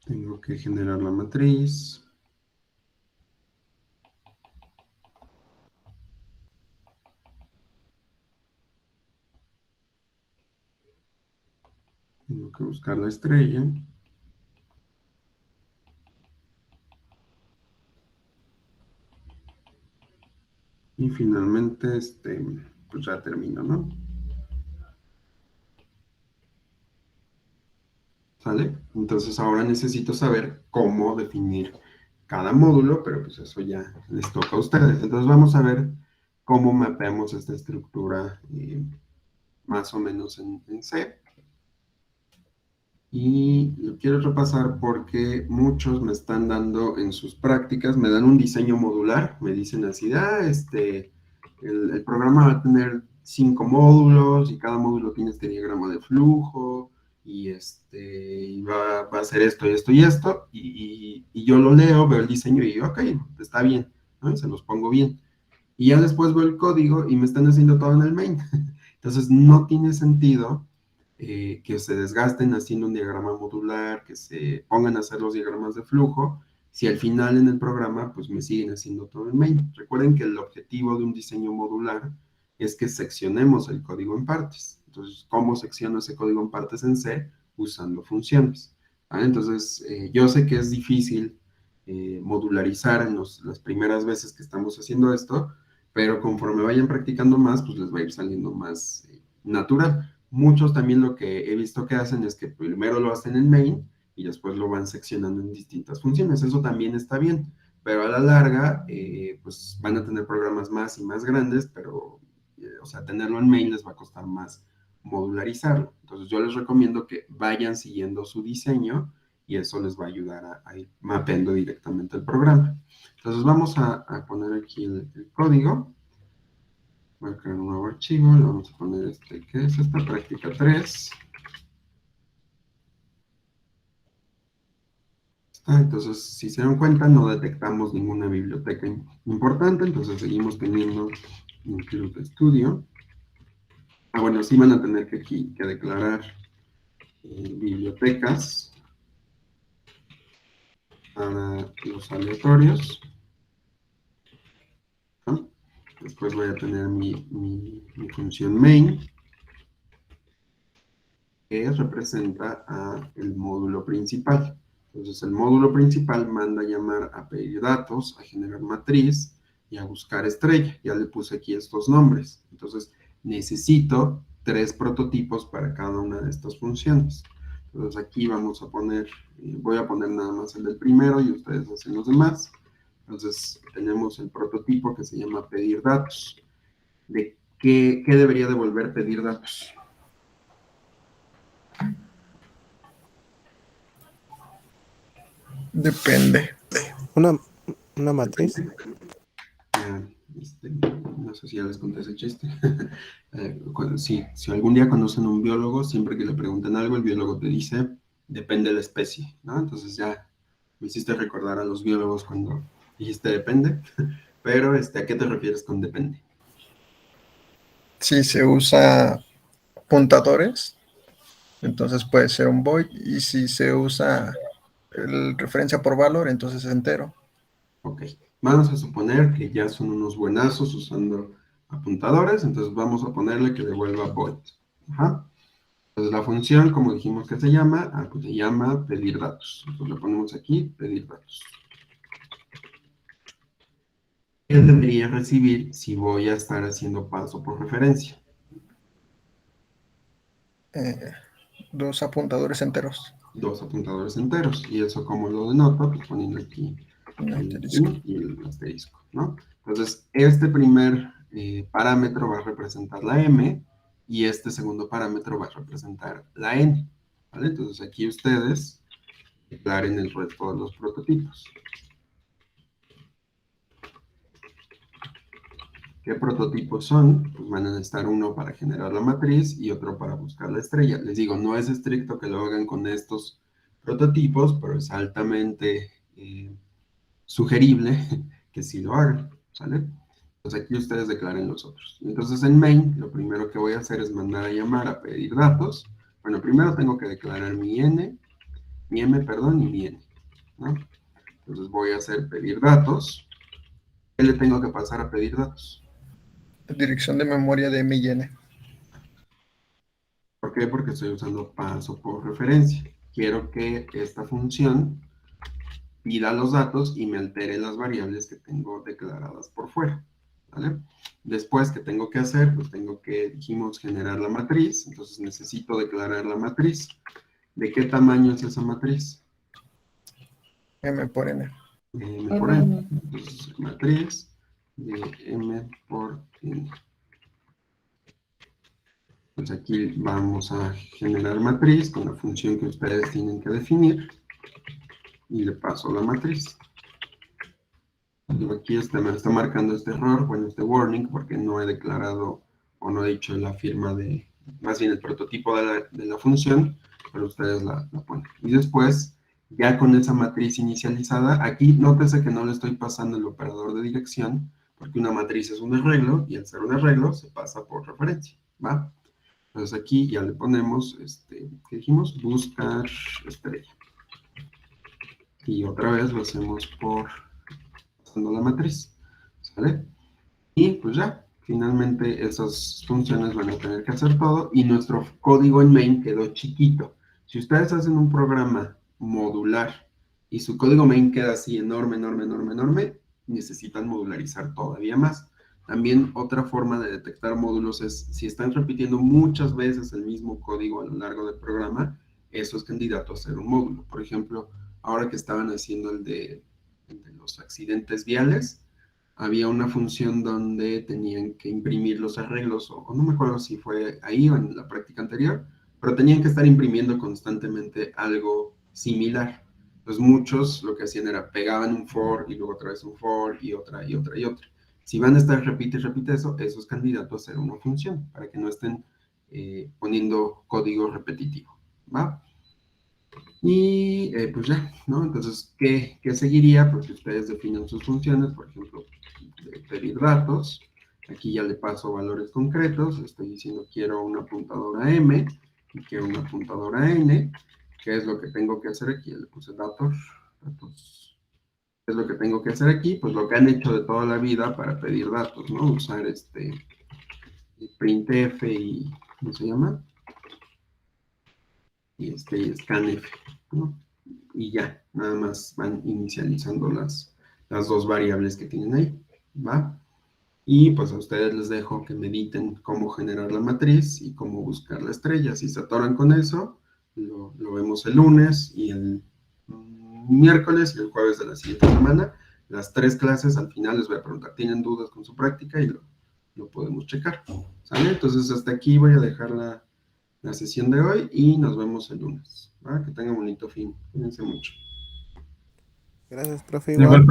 Tengo que generar la matriz. Tengo que buscar la estrella. Y finalmente, pues ya termino, ¿no? ¿Sale? Entonces ahora necesito saber cómo definir cada módulo, pero pues eso ya les toca a ustedes. Entonces vamos a ver cómo mapeamos esta estructura más o menos en C. Y lo quiero repasar porque muchos me están dando en sus prácticas, me dan un diseño modular, me dicen así, el programa va a tener 5 módulos y cada módulo tiene este diagrama de flujo y va a hacer esto y esto y esto, y yo lo leo, veo el diseño y digo, ok, está bien, ¿no? Se los pongo bien. Y ya después veo el código y me están haciendo todo en el main. Entonces no tiene sentido que se desgasten haciendo un diagrama modular, que se pongan a hacer los diagramas de flujo, si al final en el programa pues me siguen haciendo todo en main. Recuerden que el objetivo de un diseño modular es que seccionemos el código en partes. Entonces, ¿cómo secciono ese código en partes en C? Usando funciones. ¿Vale? Entonces, yo sé que es difícil modularizar en las primeras veces que estamos haciendo esto, pero conforme vayan practicando más, pues les va a ir saliendo más natural. Muchos también lo que he visto que hacen es que primero lo hacen en main y después lo van seccionando en distintas funciones. Eso también está bien, pero a la larga, pues van a tener programas más y más grandes, pero o sea, tenerlo en main les va a costar más modularizarlo. Entonces yo les recomiendo que vayan siguiendo su diseño y eso les va a ayudar a ir mapeando directamente el programa. Entonces vamos a poner aquí el código. Voy a crear un nuevo archivo, le vamos a poner ¿qué es esta? Práctica 3. Entonces, si se dan cuenta, no detectamos ninguna biblioteca importante, entonces seguimos teniendo Include Studio. Bueno, sí van a tener que declarar bibliotecas para los aleatorios. ¿No? Después voy a tener mi función main, que representa el módulo principal. Entonces, el módulo principal manda a llamar a pedir datos, a generar matriz y a buscar estrella. Ya le puse aquí estos nombres. Entonces, necesito 3 prototipos para cada una de estas funciones. Entonces, aquí vamos a poner, voy a poner nada más el del primero y ustedes hacen los demás. Entonces, tenemos el prototipo que se llama pedir datos. ¿De qué debería devolver pedir datos?
Depende.
Una matriz.
No sé si ya les conté ese chiste. Si algún día conocen a un biólogo, siempre que le pregunten algo, el biólogo te dice, depende de la especie, ¿no? Entonces ya me hiciste recordar a los biólogos cuando dijiste depende, pero ¿a qué te refieres con depende?
Si se usa puntadores, entonces puede ser un void, y si se usa el referencia por valor, entonces es entero.
Ok, vamos a suponer que ya son unos buenazos usando apuntadores, entonces vamos a ponerle que devuelva void. Ajá. Entonces la función, como dijimos que se llama, pues se llama pedir datos. Entonces le ponemos aquí, pedir datos. ¿Qué debería recibir si voy a estar haciendo paso por referencia?
2 apuntadores enteros.
2 apuntadores enteros. ¿Y eso cómo lo denoto? Pues poniendo aquí
Un
el
asterisco.
i y el asterisco, ¿no? Entonces, este primer parámetro va a representar la m y este segundo parámetro va a representar la n, ¿vale? Entonces, aquí ustedes declaren el resto de los prototipos. ¿Qué prototipos son? Pues van a necesitar uno para generar la matriz y otro para buscar la estrella. Les digo, no es estricto que lo hagan con estos prototipos, pero es altamente sugerible que sí lo hagan, ¿sale? Entonces aquí ustedes declaren los otros. Entonces en main, lo primero que voy a hacer es mandar a llamar a pedir datos. Bueno, primero tengo que declarar mi m, perdón, y mi n, ¿no? Entonces voy a hacer pedir datos. ¿Qué le tengo que pasar a pedir datos?
Dirección de memoria de MN.
¿Por qué? Porque estoy usando paso por referencia. Quiero que esta función pida los datos y me altere las variables que tengo declaradas por fuera, ¿vale? Después, ¿qué tengo que hacer? Pues tengo que, dijimos, generar la matriz. Entonces necesito declarar la matriz. ¿De qué tamaño es esa matriz?
M por N.
De M por N. Entonces, matriz de M por N. Pues aquí vamos a generar matriz con la función que ustedes tienen que definir y le paso la matriz. Digo, aquí me está marcando este error, bueno, este warning, porque no he declarado o no he dicho la firma más bien el prototipo de la función, pero ustedes la ponen. Y después, ya con esa matriz inicializada, aquí nótese que no le estoy pasando el operador de dirección, porque una matriz es un arreglo, y al ser un arreglo se pasa por referencia, ¿va? Entonces aquí ya le ponemos, ¿qué dijimos? Buscar estrella. Y otra vez lo hacemos pasando la matriz, ¿sale? Y pues ya, finalmente esas funciones van a tener que hacer todo y nuestro código en main quedó chiquito. Si ustedes hacen un programa modular y su código main queda así enorme, enorme, enorme, enorme, necesitan modularizar todavía más. También otra forma de detectar módulos es si están repitiendo muchas veces el mismo código a lo largo del programa, eso es candidato a ser un módulo. Por ejemplo, ahora que estaban haciendo el de los accidentes viales, había una función donde tenían que imprimir los arreglos, o no me acuerdo si fue ahí o en la práctica anterior, pero tenían que estar imprimiendo constantemente algo similar. Entonces muchos lo que hacían era pegaban un for y luego otra vez un for y otra y otra y otra. Si van a estar repite y repite eso, eso es candidato a ser una función, para que no estén poniendo código repetitivo, ¿va? Y pues ya, ¿no? Entonces, ¿qué seguiría? Pues que ustedes definen sus funciones, por ejemplo, de pedir datos. Aquí ya le paso valores concretos. Estoy diciendo quiero una apuntadora M y quiero una apuntadora N. ¿Qué es lo que tengo que hacer aquí? Ya le puse datos. ¿Qué es lo que tengo que hacer aquí? Pues lo que han hecho de toda la vida para pedir datos, ¿no? Usar printf y, ¿cómo se llama? Y scanf, ¿no? Y ya, nada más van inicializando las dos variables que tienen ahí, ¿va? Y pues a ustedes les dejo que mediten cómo generar la matriz y cómo buscar la estrella. Si se atoran con eso, lo vemos el lunes y el miércoles y el jueves de la siguiente semana. Las 3 clases al final les voy a preguntar, ¿tienen dudas con su práctica? Y lo podemos checar, ¿sale? Entonces hasta aquí voy a dejar la sesión de hoy y nos vemos el lunes, ¿va? Que tengan bonito fin. Cuídense mucho.
Gracias, profe. Igual.